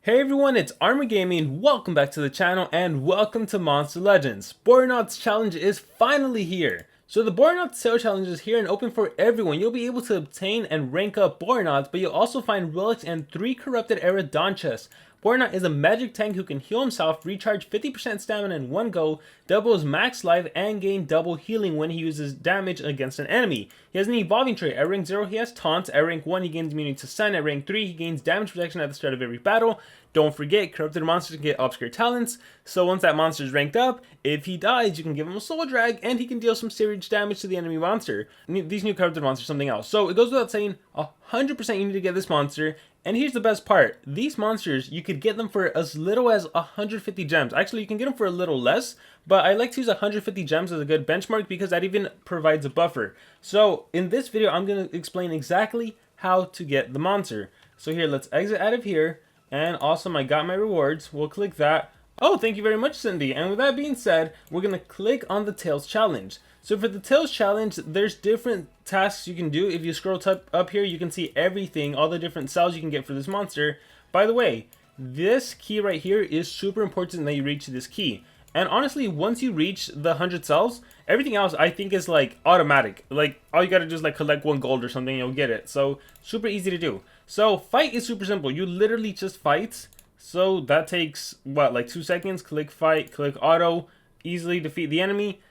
Hey everyone, it's Armor Gaming. Welcome back to the channel and welcome to Monster Legends. Boarinot's challenge is finally here. So the Boarinot sale challenge is here and open for everyone. You'll be able to obtain and rank up Boarinot, but you'll also find relics and 3 corrupted era dawn chests. Boarinot is a magic tank who can heal himself, recharge 50% stamina in one go, double his max life, and gain double healing when he uses damage against an enemy. He has an evolving trait. At rank 0 he has taunts, at rank 1 he gains immunity to stun, at rank 3 he gains damage protection at the start of every battle. Don't forget, corrupted monsters can get obscure talents, so once that monster is ranked up, if he dies you can give him a soul drag and he can deal some serious damage to the enemy monster. These new corrupted monsters are something else. So it goes without saying, 100% you need to get this monster. And here's the best part, these monsters, you could get them for as little as 150 gems. Actually, you can get them for a little less, but I like to use 150 gems as a good benchmark because that even provides a buffer. So in this video, I'm going to explain exactly how to get the monster. So here, let's exit out of here. And awesome, I got my rewards. We'll click that. Oh, thank you very much, Cindy. And with that being said, we're going to click on the Tails Challenge. So for the Tails Challenge, there's different tasks you can do. If you scroll up here, you can see everything, all the different cells you can get for this monster. By the way, this key right here is super important that you reach this key. And honestly, once you reach the 100 cells, everything else I think is like automatic. Like all you gotta do is like collect 1 gold or something and you'll get it. So super easy to do. So fight is super simple. You literally just fight. So that takes what, like 2 seconds? Click fight, click auto, easily defeat the enemy.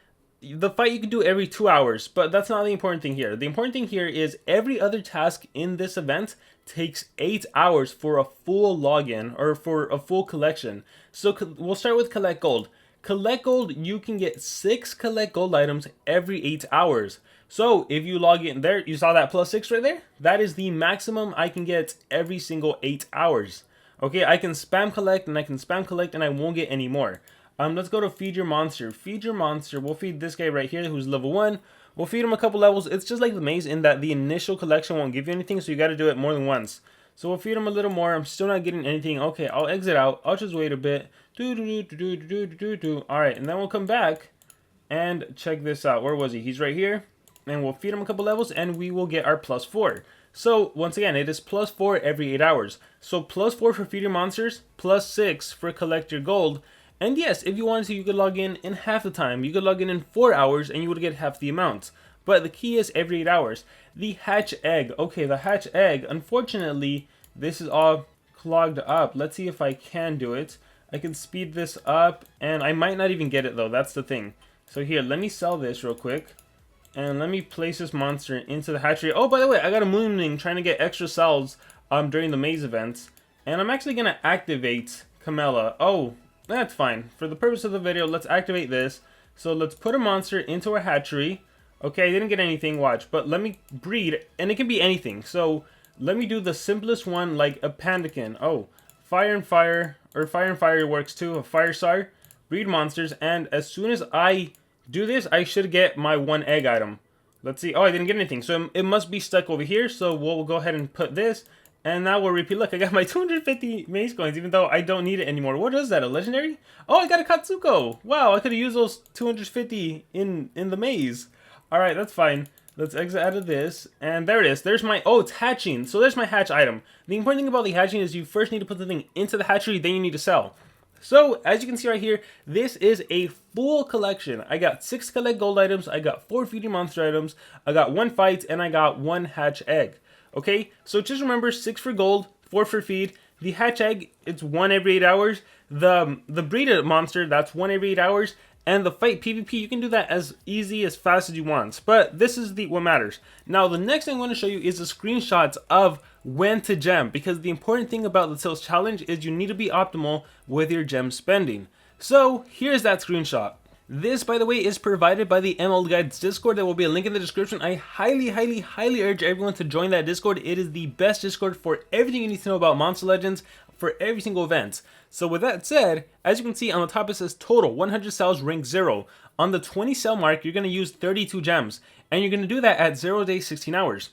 The fight you can do every 2 hours, but that's not the important thing here. The important thing here is every other task in this event takes 8 hours for a full login or for a full collection. So we'll start with collect gold. Collect gold, you can get 6 collect gold items every 8 hours. So if you log in there, you saw that +6 right there? That is the maximum I can get every single 8 hours. Okay, I can spam collect and I can spam collect and I won't get any more. Let's go to feed your monster. Feed your monster. We'll feed this guy right here who's level 1. We'll feed him a couple levels. It's just like the maze in that the initial collection won't give you anything, so you got to do it more than once. So we'll feed him a little more. I'm still not getting anything. Okay, I'll exit out. I'll just wait a bit. Alright, and then we'll come back and check this out. Where was he? He's right here. And we'll feed him a couple levels and we will get our +4. So once again, it is +4 every 8 hours. So +4 for feed your monsters, +6 for collect your gold. And yes, if you wanted to, you could log in half the time. You could log in 4 hours and you would get half the amount. But the key is every 8 hours. The hatch egg. Okay, the hatch egg. Unfortunately, this is all clogged up. Let's see if I can do it. I can speed this up and I might not even get it though. That's the thing. So here, let me sell this real quick. And let me place this monster into the hatchery. Oh, by the way, I got a mooning trying to get extra cells during the maze events. And I'm actually going to activate Camilla. Oh, that's fine. For the purpose of the video, let's activate this. So let's put a monster into our hatchery. Okay, I didn't get anything, watch. But let me breed, and it can be anything. So let me do the simplest one, like a pandakin. Oh, fire and fire, or fire and fire works too. A fire star, breed monsters, and as soon as I do this, I should get my 1 egg item. Let's see. Oh, I didn't get anything. So it must be stuck over here. So we'll go ahead and put this. And now we'll repeat. Look, I got my 250 maze coins, even though I don't need it anymore. What is that, a legendary? Oh, I got a Katsuko. Wow, I could have used those 250 in the maze. Alright, that's fine. Let's exit out of this. And there it is. There's my... Oh, it's hatching. So there's my hatch item. The important thing about the hatching is you first need to put the thing into the hatchery, then you need to sell. So, as you can see right here, this is a full collection. I got 6 collect gold items, I got 4 feeding monster items, I got 1 fight, and I got 1 hatch egg. Okay, so just remember 6 for gold, 4 for feed. The hatch egg, it's 1 every 8 hours. The breed monster, that's 1 every 8 hours. And the fight PvP, you can do that as easy, as fast as you want. But this is what matters. Now, the next thing I want to show you is the screenshots of when to gem. Because the important thing about the Tails Challenge is you need to be optimal with your gem spending. So, here's that screenshot. This, by the way, is provided by the ML Guides Discord. There will be a link in the description. I highly urge everyone to join that Discord. It is the best Discord for everything you need to know about Monster Legends for every single event. So with that said, as you can see on the top it says total 100 cells rank 0. On the 20 cell mark, you're going to use 32 gems. And you're going to do that at 0 days, 16 hours.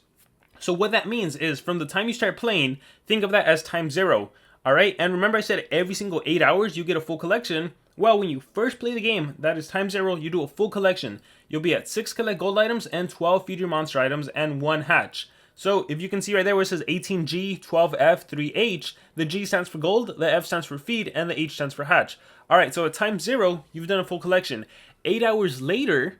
So what that means is from the time you start playing, think of that as time 0. Alright, and remember I said every single 8 hours you get a full collection. Well, when you first play the game, that is time 0, you do a full collection. You'll be at 6 collect gold items and 12 feed your monster items and 1 hatch. So if you can see right there where it says 18G, 12F, 3H, the G stands for gold, the F stands for feed, and the H stands for hatch. Alright, so at time 0, you've done a full collection. 8 hours later,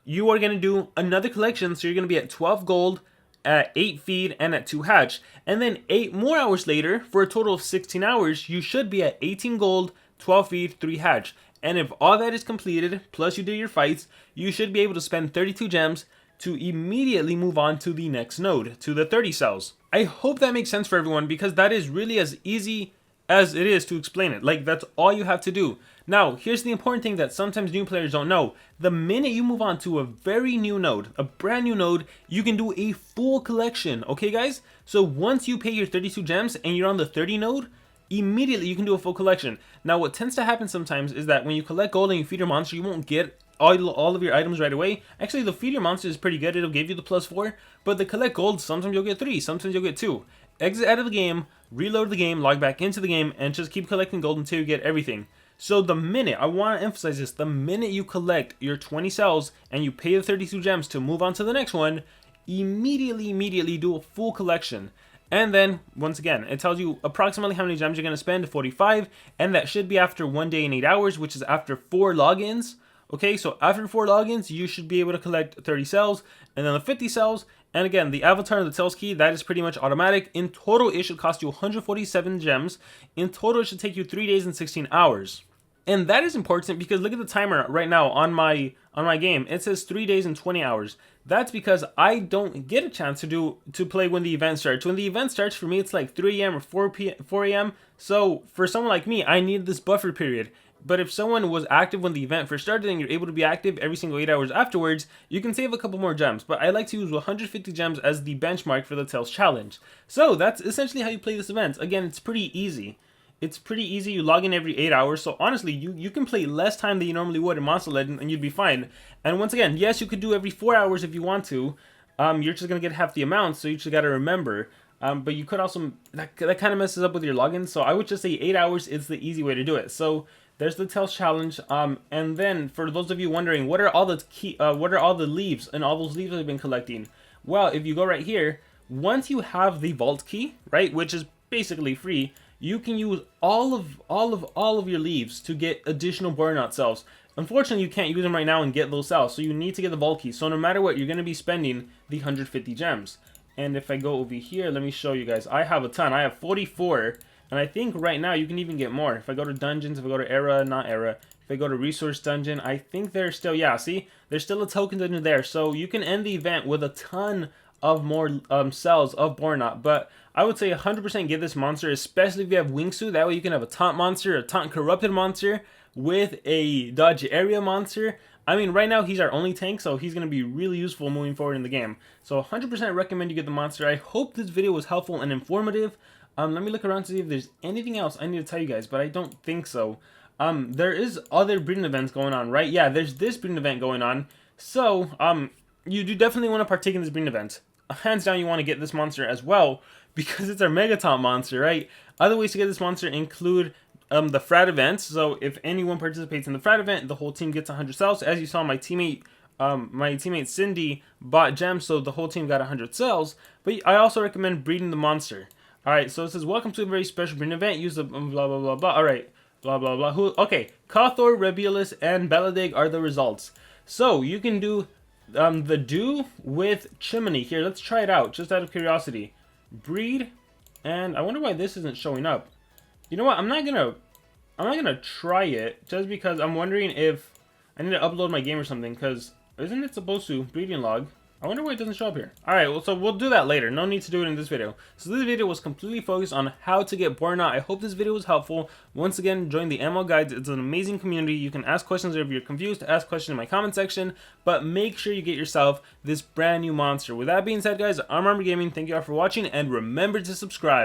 you are going to do another collection, so you're going to be at 12 gold, at 8 feed, and at 2 hatch. And then 8 more hours later, for a total of 16 hours, you should be at 18 gold, 12 feed, 3 hatch. And if all that is completed, plus you did your fights, you should be able to spend 32 gems to immediately move on to the next node, to the 30 cells. I hope that makes sense for everyone, because that is really as easy as it is to explain it. Like, that's all you have to do. Now, here's the important thing that sometimes new players don't know. The minute you move on to a very new node, a brand new node, you can do a full collection, okay guys? So once you pay your 32 gems and you're on the 30 node, immediately you can do a full collection. Now, what tends to happen sometimes is that when you collect gold and you feed your monster, you won't get all of your items right away. Actually, the feed your monster is pretty good. It'll give you the +4, but the collect gold, sometimes you'll get 3, sometimes you'll get 2. Exit out of the game, reload the game, log back into the game, and just keep collecting gold until you get everything. So the minute, I want to emphasize this, the minute you collect your 20 cells and you pay the 32 gems to move on to the next one, immediately do a full collection. And then, once again, it tells you approximately how many gems you're going to spend, 45, and that should be after 1 day and 8 hours, which is after 4 logins. Okay, so after 4 logins, you should be able to collect 30 cells, and then the 50 cells, and again, the avatar and the cells key, that is pretty much automatic. In total, it should cost you 147 gems. In total, it should take you 3 days and 16 hours. And that is important because look at the timer right now on my game. It says 3 days and 20 hours. That's because I don't get a chance to play when the event starts. When the event starts, for me, it's like 3 a.m. or 4 a.m. So for someone like me, I need this buffer period. But if someone was active when the event first started and you're able to be active every single 8 hours afterwards, you can save a couple more gems. But I like to use 150 gems as the benchmark for the Tails Challenge. So that's essentially how you play this event. Again, it's pretty easy. It's pretty easy. You log in every 8 hours. So honestly, you can play less time than you normally would in Monster Legend and you'd be fine. And once again, yes, you could do every 4 hours if you want to. You're just going to get half the amount, so you just got to remember. But you could also, that kind of messes up with your login. So I would just say 8 hours is the easy way to do it. So there's the Tails Challenge, and then for those of you wondering, what are all the leaves and all those leaves I've been collecting? Well, if you go right here, once you have the vault key, right, which is basically free, you can use all of your leaves to get additional Boarinot cells. Unfortunately, you can't use them right now and get those cells, so you need to get the vault key. So no matter what, you're going to be spending the 150 gems. And if I go over here, let me show you guys. I have a ton. I have 44. And I think right now you can even get more. If I go to dungeons, if I go to era, not era, if I go to resource dungeon, I think there's still, yeah, see? There's still a token dungeon there. So you can end the event with a ton of more cells of Boarinot. But I would say 100% get this monster, especially if you have Wingsuit. That way you can have a taunt monster, a taunt corrupted monster, with a dodge area monster. I mean, right now he's our only tank, so he's going to be really useful moving forward in the game. So 100% recommend you get the monster. I hope this video was helpful and informative. Let me look around to see if there's anything else I need to tell you guys, but I don't think so. There is other breeding events going on, right? Yeah, there's this breeding event going on. So, you do definitely want to partake in this breeding event. Hands down, you want to get this monster as well, because it's our Megaton monster, right? Other ways to get this monster include the frat events. So, if anyone participates in the frat event, the whole team gets 100 cells. As you saw, my teammate Cindy bought gems, so the whole team got 100 cells. But I also recommend breeding the monster. Alright, so it says, welcome to a very special breeding event. Use the blah, blah, blah, blah. Alright, blah, blah, blah. Okay, Cawthor, Rebulus, and Beladig are the results. So, you can do the Dew with Chimney. Here, let's try it out, just out of curiosity. Breed, and I wonder why this isn't showing up. You know what, I'm not gonna try it, just because I'm wondering if I need to upload my game or something, because isn't it supposed to, breeding log? I wonder why it doesn't show up here. Alright, well, so we'll do that later. No need to do it in this video. So this video was completely focused on how to get Boarinot. I hope this video was helpful. Once again, join the ML Guides. It's an amazing community. You can ask questions if you're confused. Ask questions in my comment section. But make sure you get yourself this brand new monster. With that being said, guys, I'm Rommy Gaming. Thank you all for watching. And remember to subscribe.